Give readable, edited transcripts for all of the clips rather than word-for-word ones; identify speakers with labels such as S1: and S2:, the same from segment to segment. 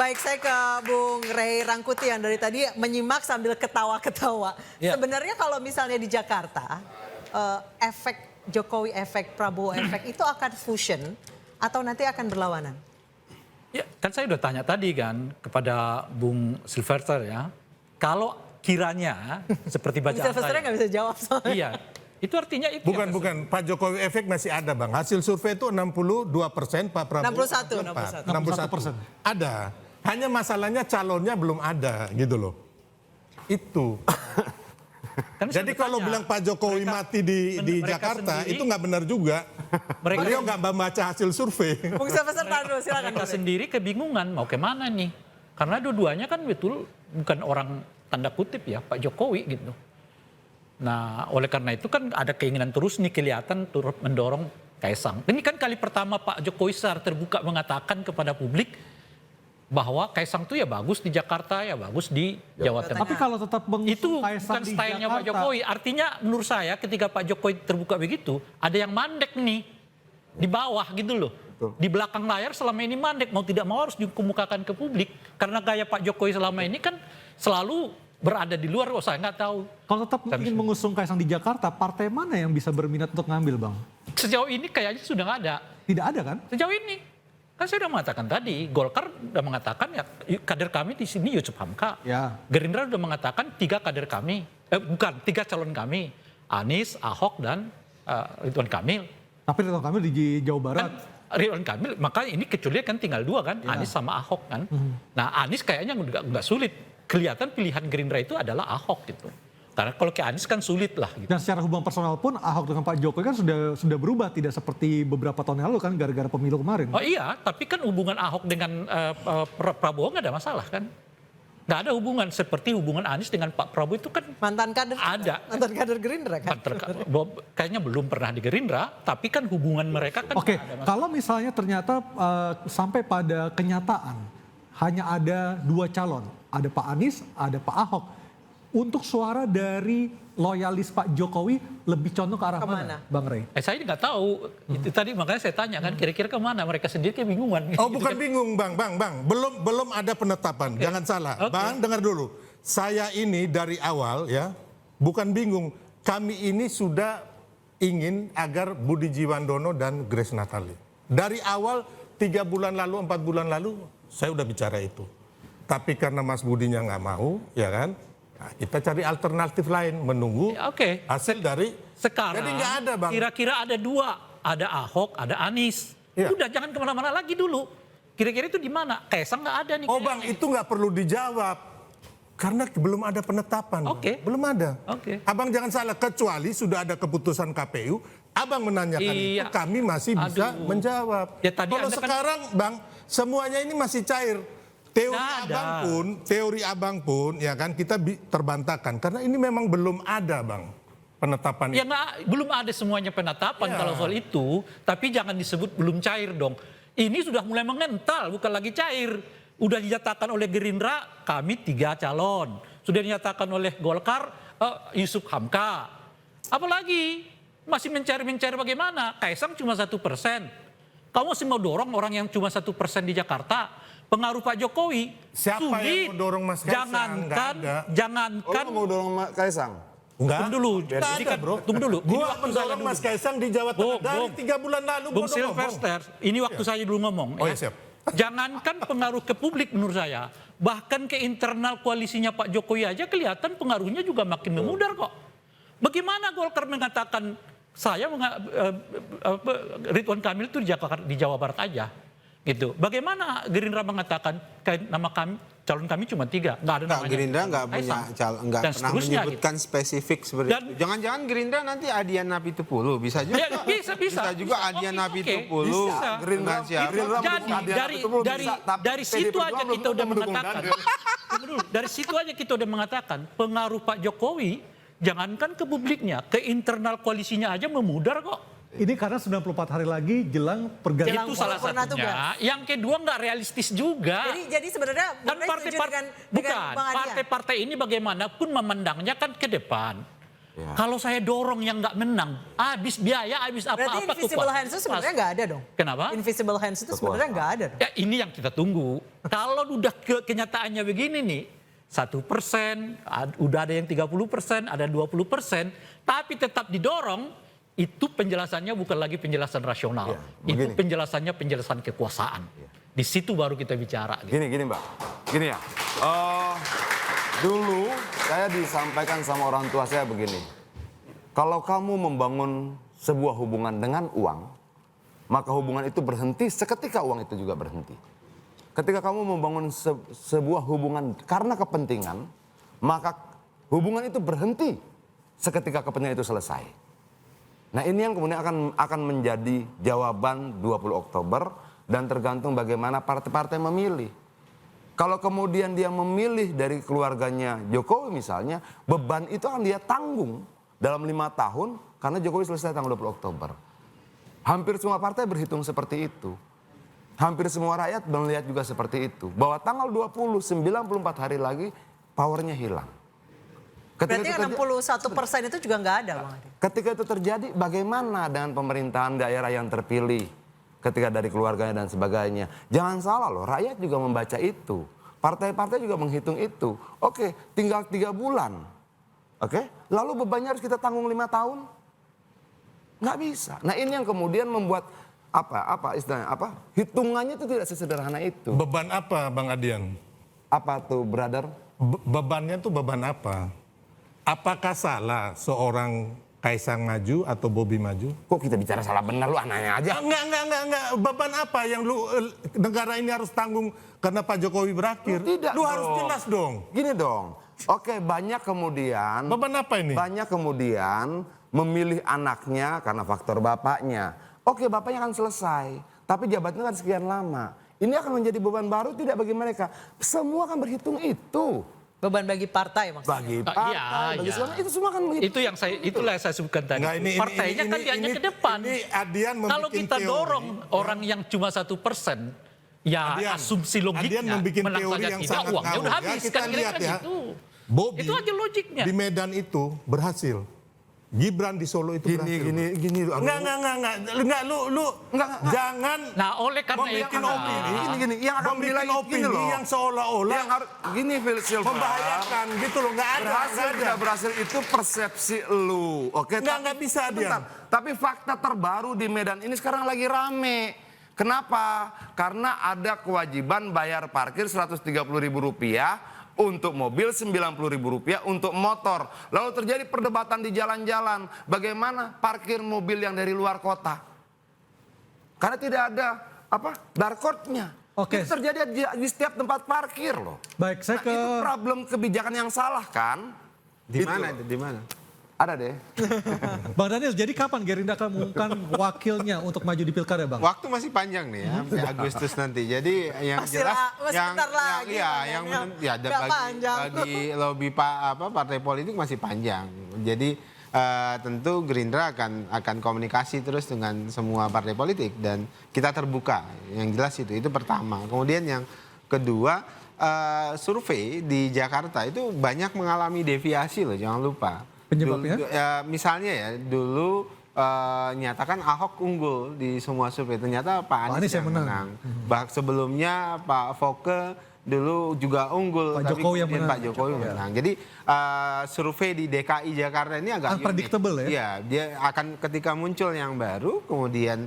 S1: Baik, saya ke Bung Rey Rangkuti yang dari tadi menyimak sambil ketawa-ketawa.
S2: Ya.
S1: Sebenarnya kalau misalnya di Jakarta, efek Jokowi efek, Prabowo efek itu akan fusion atau nanti akan berlawanan?
S2: Ya, kan saya udah tanya tadi kan kepada Bung Silverster ya. Kalau kiranya seperti bacaan
S1: Silversternya
S2: saya.
S1: nggak bisa jawab soalnya.
S2: Iya, itu artinya itu.
S3: Bukan. Pak Jokowi efek masih ada, Bang. Hasil survei itu 62%, Pak Prabowo
S1: 61%.
S3: Ada. Hanya masalahnya calonnya belum ada, gitu loh. Itu.
S2: Kan saya
S3: Jadi kalau
S2: bertanya,
S3: bilang Pak Jokowi mati di
S2: mereka
S3: Jakarta,
S2: sendiri-
S3: itu nggak benar juga. Beliau nggak membaca hasil survei.
S1: Bung Silverster, tahan dulu, silakan.
S2: mereka
S1: Bung Rey.
S2: sendiri kebingungan mau kemana nih. Karena dua-duanya kan betul bukan orang tanda kutip ya Pak Jokowi gitu. Nah oleh karena itu kan ada keinginan terus nih kelihatan turut mendorong Kaisang. Ini kan kali pertama Pak Jokowi secara terbuka mengatakan kepada publik bahwa Kaisang tuh ya bagus di Jakarta, ya bagus di Jawa Tengah.
S4: Tapi kalau tetap mengusung
S2: Itu
S4: Kaisang
S2: bukan
S4: di
S2: stylenya Pak
S4: Jakarta,
S2: Jokowi. Artinya menurut saya ketika Pak Jokowi terbuka begitu, ada yang mandek nih di bawah gitu loh. Di belakang layar selama ini mandek, mau tidak mau harus dikemukakan ke publik. Karena gaya Pak Jokowi selama ini kan selalu berada di luar, saya nggak tahu.
S4: kalau tetap ingin mengusung Kaisang di Jakarta, partai mana yang bisa berminat untuk ngambil, Bang?
S2: Sejauh ini kayaknya sudah nggak ada.
S4: Tidak ada kan?
S2: Sejauh ini. Kan saya sudah mengatakan tadi, Golkar sudah mengatakan ya kader kami di sini Yusuf Hamka.
S4: Ya.
S2: Gerindra sudah mengatakan 3 kader kami, 3 calon kami, Anies, Ahok dan Ridwan Kamil.
S4: Tapi Ridwan Kamil di Jawa Barat.
S2: Kan Ridwan Kamil, maka ini kecuali kan tinggal 2 kan, Anies sama Ahok kan. Nah Anies kayaknya nggak sulit, kelihatan pilihan Gerindra itu adalah Ahok gitu. Karena kalau ke Anies kan sulit lah gitu.
S4: Dan secara hubungan personal pun Ahok dengan Pak Jokowi kan sudah berubah, tidak seperti beberapa tahun yang lalu kan gara-gara pemilu kemarin.
S2: Oh iya, tapi kan hubungan Ahok dengan Prabowo nggak ada masalah kan. Nggak ada hubungan seperti hubungan Anies dengan Pak Prabowo itu kan
S1: Mantan kader,
S2: ada.
S1: mantan kader Gerindra kan?
S2: Kayaknya belum pernah di Gerindra, tapi kan hubungan mereka kan
S4: Oke,
S2: nggak ada masalah.
S4: kalau misalnya ternyata sampai pada kenyataan hanya ada 2 calon, ada Pak Anies, ada Pak Ahok. Untuk suara dari loyalis Pak Jokowi lebih condong ke arah
S1: Kemana?
S4: mana, Bang Rey?
S2: Saya nggak tahu. Itu tadi makanya saya tanya kan kira-kira kemana, mereka sendiri kebingungan.
S3: Oh, bukan bingung, Bang. Belum ada penetapan. Jangan salah.
S2: Oke.
S3: Bang, dengar dulu. Saya ini dari awal ya, bukan bingung. Kami ini sudah ingin agar Budi Jiwandono dan Grace Natali. Dari awal 3 bulan lalu, 4 bulan lalu, saya udah bicara itu. Tapi karena Mas Budinya nggak mau, ya kan? Nah, kita cari alternatif lain, menunggu
S2: Ya, oke.
S3: hasil dari.
S2: Sekarang
S3: Jadi nggak ada, Bang.
S2: kira-kira ada 2, ada Ahok, ada Anies.
S3: Iya.
S2: Udah jangan kemana-mana lagi dulu. Kira-kira itu di mana? Kaisang nggak ada nih.
S3: Oh Bang,
S2: kayaknya.
S3: itu nggak perlu dijawab. Karena belum ada penetapan. Bang.
S2: Oke.
S3: Belum ada.
S2: Oke.
S3: Abang jangan salah, kecuali sudah ada keputusan KPU, Abang menanyakan
S2: Iya.
S3: itu, kami masih bisa
S2: Aduh.
S3: menjawab.
S2: Ya, tadi
S3: Kalau
S2: Anda kan-
S3: sekarang Bang, semuanya ini masih cair.
S2: Nggak ada.
S3: Teori abang pun, ya kan, kita terbantahkan. Karena ini memang belum ada, Bang, penetapan
S2: Ya
S3: itu.
S2: belum ada semuanya penetapan
S3: Ya.
S2: kalau soal itu, tapi jangan disebut belum cair dong. Ini sudah mulai mengental, bukan lagi cair. Udah dinyatakan oleh Gerindra, kami 3 calon. Sudah dinyatakan oleh Golkar, Yusuf Hamka. Apalagi masih mencari bagaimana? Kaisang cuma 1%. Kamu masih mau dorong orang yang cuma 1% di Jakarta? Pengaruh Pak Jokowi
S3: Siapa
S2: sulit.
S3: yang mau dorong Mas Kaisang? Nggak ada.
S2: Jangankan.
S5: mau dorong Kaisang?
S3: Enggak.
S2: Tunggu dulu.
S3: Nggak
S2: Jadi
S3: ada,
S2: kan,
S3: bro.
S2: tunggu dulu. Ini
S3: Gua
S2: waktu saya
S3: mendorong
S2: dulu.
S3: Mas Kaisang di Jawa Tengah dari
S2: Bung,
S3: 3 bulan lalu.
S2: Bung
S3: gua udah ngomong.
S2: Silverster, ini waktu saya dulu ngomong.
S3: Oh,
S2: ya.
S3: iya, siap.
S2: Jangankan pengaruh ke publik menurut saya, bahkan ke internal koalisinya Pak Jokowi aja kelihatan pengaruhnya juga makin memudar kok. Bagaimana Golkar mengatakan Ridwan Kamil itu di Jawa Barat aja, gitu. Bagaimana Gerindra mengatakan nama kami calon kami cuma 3, nggak ada namanya.
S5: Gerindra nggak punya
S2: Kaisang.
S5: nggak
S2: Dan
S5: pernah
S2: seterusnya,
S5: menyebutkan spesifik seperti
S2: Dan-
S5: itu. Jangan-jangan Gerindra nanti Adian Napitupulu bisa juga.
S2: Ya, bisa.
S5: juga
S2: Bisa.
S5: Adian
S2: Oke,
S5: Napitupulu.
S2: bisa.
S5: dengan siapa?
S2: Jadi dari situ aja kita udah mengatakan. Tunggu dulu, dari situ aja kita udah mengatakan pengaruh Pak Jokowi jangankan ke publiknya, ke internal koalisinya aja memudar kok.
S4: Ini karena 94 hari lagi jelang pergantian.
S2: Itu salah
S1: pernah
S2: satunya.
S1: tugas.
S2: Yang kedua nggak realistis juga.
S1: Jadi sebenarnya
S2: Dan
S1: Bung Rey setuju dengan
S2: bukan
S1: Bang Adian.
S2: partai-partai ini bagaimanapun memandangnya kan ke depan. Kalau saya dorong yang nggak menang, habis biaya, habis
S1: Berarti
S2: apa-apa.
S1: invisible hands itu sebenarnya nggak ada dong?
S2: Kenapa?
S1: Invisible hands itu sebenarnya nggak ada dong?
S2: Ya ini yang kita tunggu. Kalau udah kenyataannya begini nih, 1%, udah ada yang 30%, ada 20%, tapi tetap didorong, itu penjelasannya bukan lagi penjelasan rasional. Itu penjelasannya penjelasan kekuasaan. Di situ baru kita bicara. Gitu.
S6: Gini Mbak, gini ya. Dulu saya disampaikan sama orang tua saya begini. Kalau kamu membangun sebuah hubungan dengan uang, maka hubungan itu berhenti seketika uang itu juga berhenti. Ketika kamu membangun sebuah hubungan karena kepentingan, maka hubungan itu berhenti seketika kepentingan itu selesai. Nah ini yang kemudian akan menjadi jawaban 20 Oktober dan tergantung bagaimana partai-partai memilih. Kalau kemudian dia memilih dari keluarganya Jokowi misalnya, beban itu akan dia tanggung dalam 5 tahun karena Jokowi selesai tanggal 20 Oktober. Hampir semua partai berhitung seperti itu. Hampir semua rakyat melihat juga seperti itu. Bahwa tanggal 20, 94 hari lagi powernya hilang.
S1: Berarti 61% itu juga nggak ada Bang Adi?
S6: Ketika itu terjadi bagaimana dengan pemerintahan daerah yang terpilih? Ketika dari keluarganya dan sebagainya. Jangan salah loh, rakyat juga membaca itu. Partai-partai juga menghitung itu. Oke, tinggal 3 bulan. Oke, lalu bebannya harus kita tanggung 5 tahun? Nggak bisa. Nah ini yang kemudian membuat apa istilahnya apa? Hitungannya itu tidak sesederhana itu.
S3: Beban apa Bang Adian?
S6: Apa tuh, brother?
S3: Bebannya tuh beban apa? Apakah salah seorang Kaisang maju atau Bobi maju?
S6: Kok kita bicara salah benar, lu anaknya aja.
S3: Enggak. Beban apa yang negara ini harus tanggung karena Pak Jokowi berakhir?
S6: Tidak
S3: Lu
S6: dong.
S3: harus jelas dong.
S6: Gini dong. Oke, banyak kemudian.
S3: Beban apa ini?
S6: Banyak kemudian memilih anaknya karena faktor bapaknya. Oke, bapaknya akan selesai. Tapi jabatannya kan sekian lama. Ini akan menjadi beban baru tidak bagi mereka. Semua akan berhitung itu.
S1: Beban bagi partai maksudnya?
S6: Bagi partai, bagi
S2: iya.
S6: semua, itu semua kan begitu.
S2: Itu yang itulah yang saya sebutkan tadi.
S3: Nggak,
S2: Partainya kan dianya ke depan.
S3: Ini Adian membuat
S2: Kalau kita
S3: teori.
S2: dorong orang yang cuma 1%, ya
S3: Adian,
S2: asumsi logiknya
S3: Adian membuat
S2: menang
S3: teori
S2: saja
S3: yang
S2: tidak,
S3: sangat
S2: uangnya
S3: ngawur.
S2: udah
S3: Ya,
S2: habis.
S3: kita
S2: Kan
S3: lihat
S2: kira-kira
S3: ya.
S2: gitu.
S3: Bobi
S2: Itu aja logiknya.
S3: di Medan itu berhasil. Gibran di Solo itu berhasil.
S6: Gini.
S3: Enggak, lu jangan
S2: Nah oleh karena itu,
S3: membuat opini.
S6: Gini, yang akan menilai
S3: Membuat
S6: opini
S3: opini
S6: loh.
S3: yang seolah-olah
S6: Yang harus gini, Phil Silver.
S3: membahayakan gitu loh. Enggak ada.
S6: Berhasil
S3: nggak ada.
S6: tidak berhasil itu persepsi lu. Oke,
S3: Nggak bisa dia.
S6: Bentar. Tapi fakta terbaru di Medan ini sekarang lagi rame. Kenapa? Karena ada kewajiban bayar parkir Rp130.000 untuk mobil, Rp90.000 untuk motor. Lalu terjadi perdebatan di jalan-jalan. Bagaimana parkir mobil yang dari luar kota? Karena tidak ada barcode-nya.
S4: Oke.
S6: Itu terjadi di setiap tempat parkir loh.
S4: Baik, saya
S6: Nah,
S4: ke
S6: itu problem kebijakan yang salah kan?
S5: Di
S6: Itu.
S5: mana itu? Di mana?
S6: Ada deh.
S4: Bang Daniel, jadi kapan Gerindra akan mengumumkan wakilnya untuk maju di Pilkada, Bang?
S5: Waktu masih panjang nih ya, sampai Agustus nanti. Jadi yang
S1: Masih
S5: jelas
S1: masih bentar lagi, Bang Daniel. Nggak panjang.
S5: bagi lobby partai politik masih panjang. Jadi tentu Gerindra akan komunikasi terus dengan semua partai politik dan kita terbuka. Yang jelas itu pertama. Kemudian yang kedua, survei di Jakarta itu banyak mengalami deviasi loh, jangan lupa.
S4: Penyebabnya?
S5: Misalnya ya dulu nyatakan Ahok unggul di semua survei, ternyata Pak Anies yang menang. Sebelumnya Pak Foke dulu juga unggul,
S4: Pak Jokowi yang
S5: kemudian
S4: menang.
S5: Pak Jokowi menang. Jadi survei di DKI Jakarta ini agak
S4: Unpredictable
S5: unik.
S4: ya?
S5: Dia akan ketika muncul yang baru, kemudian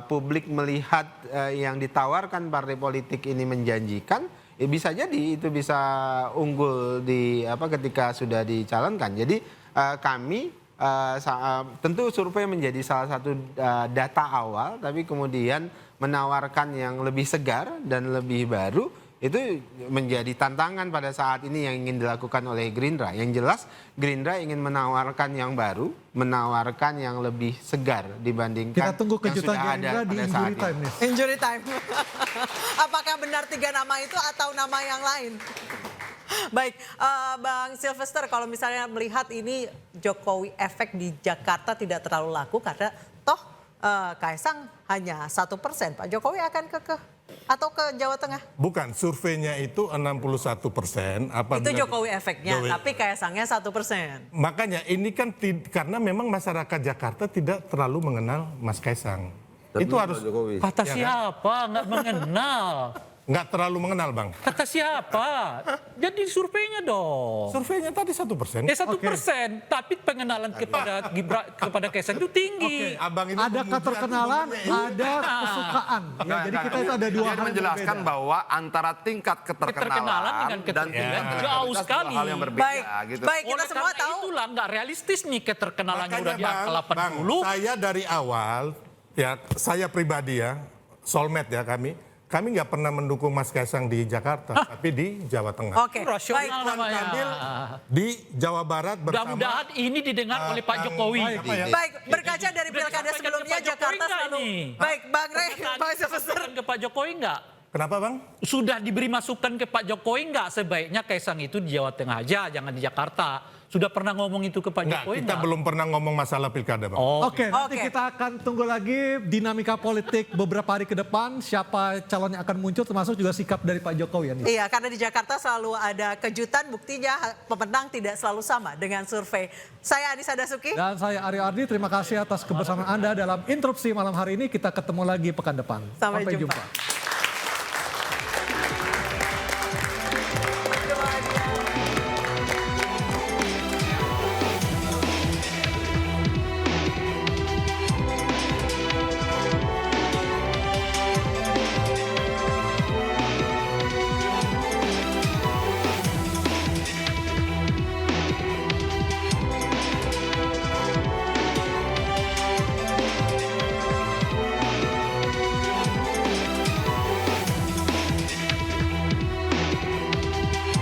S5: publik melihat yang ditawarkan partai politik ini menjanjikan, ya bisa jadi itu bisa unggul di ketika sudah dicalonkan. Jadi kami tentu survei menjadi salah satu data awal, tapi kemudian menawarkan yang lebih segar dan lebih baru itu menjadi tantangan pada saat ini yang ingin dilakukan oleh Gerindra. Yang jelas Gerindra ingin menawarkan yang baru, menawarkan yang lebih segar dibandingkan
S4: Kita tunggu
S5: yang
S4: kejutan
S5: sudah ada
S4: Gerindra di
S5: pada saat
S4: injury
S5: ini.
S4: time nih.
S1: Injury time. Apakah benar 3 nama itu atau nama yang lain? Baik, Bang Sylvester, kalau misalnya melihat ini Jokowi efek di Jakarta tidak terlalu laku karena toh Kaisang hanya 1%, Pak Jokowi akan kekeh Atau ke Jawa Tengah?
S3: Bukan, surveinya itu 61%.
S1: Itu Jokowi efeknya,
S3: Jokowi.
S1: tapi Kaisangnya 1%.
S3: Makanya ini kan karena memang masyarakat Jakarta tidak terlalu mengenal Mas Kaisang.
S6: Tapi
S3: Itu harus
S6: Jokowi.
S2: Kata siapa? Nggak mengenal.
S3: nggak terlalu mengenal, Bang.
S2: Kata siapa? Jadi surveinya dong.
S3: Surveinya tadi 1%.
S2: 1%, tapi pengenalan kepada Kaisang itu tinggi.
S3: Abang ini
S4: Ada
S3: memuji
S4: keterkenalan,
S3: aku ngomongnya.
S4: ada kesukaan. Ya, jadi kita itu ada dua
S6: Dia
S4: hal yang
S6: menjelaskan
S4: berbeda.
S6: bahwa antara tingkat
S2: Keterkenalan
S6: keterkenalan
S2: dengan
S6: dan
S2: keterpilihan
S6: tingkat
S2: jauh
S6: elektabilitas
S2: sekali.
S6: dua hal yang berbeda
S1: Baik,
S6: gitu.
S1: baik kita
S2: Oleh
S1: semua
S2: karena
S1: tahu.
S2: itulah nggak realistis nih keterkenalannya udah di angka
S3: Bang,
S2: 80.
S3: saya dari awal, ya saya pribadi ya, soulmate ya kami nggak pernah mendukung Mas Kaisang di Jakarta, tapi di Jawa Tengah.
S1: Oke,
S2: Rasional
S1: baik.
S3: Ridwan
S2: namanya.
S3: Kamil di Jawa Barat bersama.
S2: Mudah-mudahan ini didengar oleh Pak Jokowi.
S1: Baik, berkaca dari
S2: Udah
S1: pilkada
S2: disampaikan
S1: sebelumnya
S2: ke Pak Jokowi
S1: Jakarta
S2: nggak
S1: selalu.
S2: ini?
S1: Baik, Bang Rey, Bang Sylvester.
S2: Masukan ke Pak Jokowi nggak?
S3: Kenapa, Bang?
S2: Sudah diberi masukan ke Pak Jokowi nggak sebaiknya Kaisang itu di Jawa Tengah aja, jangan di Jakarta. Sudah pernah ngomong itu ke Pak
S3: Enggak,
S2: Jokowi
S3: kita
S2: nggak?
S3: belum pernah ngomong masalah pilkada, Bang.
S2: Oh,
S4: Oke, nanti
S1: Oke.
S4: kita akan tunggu lagi dinamika politik beberapa hari ke depan, siapa calon yang akan muncul, termasuk juga sikap dari Pak Jokowi. Anies.
S1: Iya, karena di Jakarta selalu ada kejutan, buktinya pemenang tidak selalu sama dengan survei. Saya Anissa Dasuki.
S4: Dan saya Aryo Ardi, terima kasih atas kebersamaan Anda dalam interupsi malam hari ini. Kita ketemu lagi pekan depan.
S1: Sampai jumpa.
S4: jumpa.